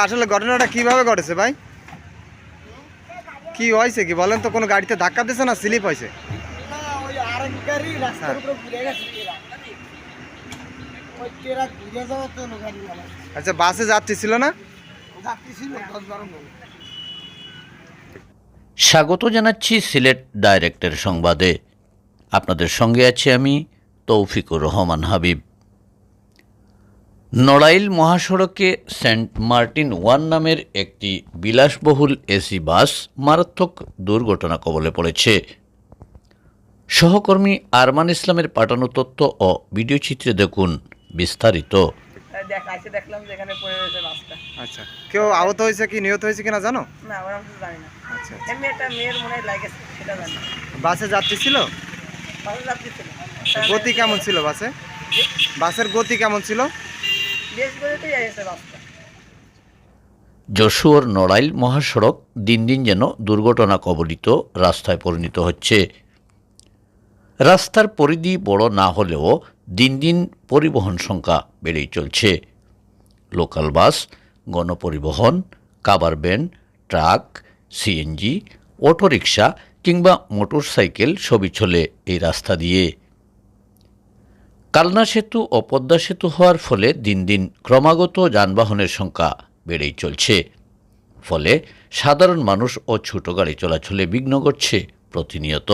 আসলে ঘটনাটা কিভাবে ঘটেছে ভাই? কি হয়েছে কি বলেন তো? কোনো গাড়িতে ধাক্কা দিয়েছে না স্লিপ হয়েছে? আচ্ছা, বাসে যাত্রী ছিল না? স্বাগত জানাচ্ছি সিলেট ডাইরেক্টের সংবাদে। আপনাদের সঙ্গে আছি আমি তৌফিকুর রহমান হাবিব। নড়াইল মহাসড়কে সেন্ট মার্টিন 1 নামের একটি বিলাসবহুল এসি বাস মারাত্মক দুর্ঘটনা কবলে পড়েছে। সহকর্মী আরমান ইসলামের পাঠানো তথ্য ও ভিডিও চিত্রে দেখুন বিস্তারিত। আচ্ছা, কেউ আহত হয়েছে কি নিহত হয়েছে কিনা জানো? না, ওরা কিছু জানি না। আচ্ছা, এমনি একটা মেয়ের মনে হয় লাগেছে, সেটা জানি। বাসে যাত্রী ছিল? বাসে যাত্রী ছিল। গতি কেমন ছিল বাসে? বাসের গতি কেমন ছিল? বেশ গতিতেই আসছে বাসটা। যশোর নড়াইল মহাসড়ক দিন দিন যেন দুর্ঘটনা কবলিত রাস্তায় পরিণত হচ্ছে। রাস্তার পরিধি বড় না হলেও দিন দিন পরিবহন সংখ্যা বেড়েই চলছে। লোকাল বাস, গণপরিবহন, cover van, truck, CNG, auto rickshaw কিংবা মোটরসাইকেল সবই চলে এই রাস্তা দিয়ে। কালনা সেতু ও পদ্মা সেতু হওয়ার ফলে দিন দিন ক্রমাগত যানবাহনের সংখ্যা বেড়েই চলছে। ফলে সাধারণ মানুষ ও ছোট গাড়ি চলাচলে বিঘ্ন ঘটছে প্রতিনিয়ত।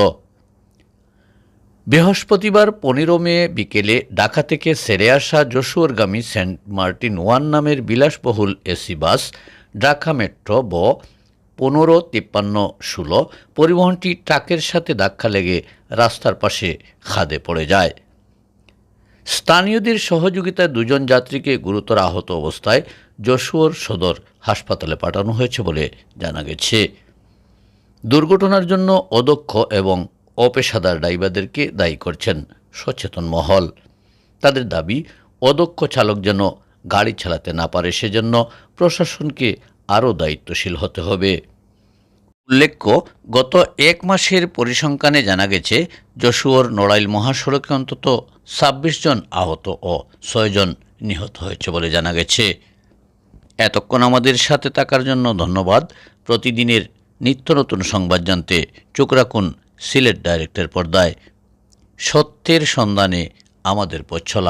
বৃহস্পতিবার 15 মে বিকেলে ঢাকা থেকে সেরে আসা যশোরগামী সেন্ট মার্টিন 1 নামের বিলাসবহুল এসি বাস ঢাকা মেট্রো ব 155316 পরিবহনটি ট্রাকের সাথে ধাক্কা লেগে রাস্তার পাশে খাদে পড়ে যায়। স্থানীয়দের সহযোগিতায় 2 জন যাত্রীকে গুরুতর আহত অবস্থায় যশোর সদর হাসপাতালে পাঠানো হয়েছে বলে জানা গেছে। দুর্ঘটনার জন্য অদক্ষ এবং অপেশাদার ড্রাইভারদেরকে দায়ী করছেন সচেতন মহল। তাদের দাবি, অদক্ষ চালক যেন গাড়ি চালাতে না পারে সেজন্য প্রশাসনকে আরও দায়িত্বশীল হতে হবে। উল্লেখ্য, গত 1 মাসের পরিসংখ্যানে জানা গেছে যশোর নড়াইল মহাসড়কে অন্তত 26 জন আহত ও 6 জন নিহত হয়েছে বলে জানা গেছে। এতক্ষণ আমাদের সাথে থাকার জন্য ধন্যবাদ। প্রতিদিনের নিত্য নতুন সংবাদ জানতে চোখ রাখুন সিলেট ডাইরেক্টের পর্দায়। সত্যের সন্ধানে আমাদের পথ চলা।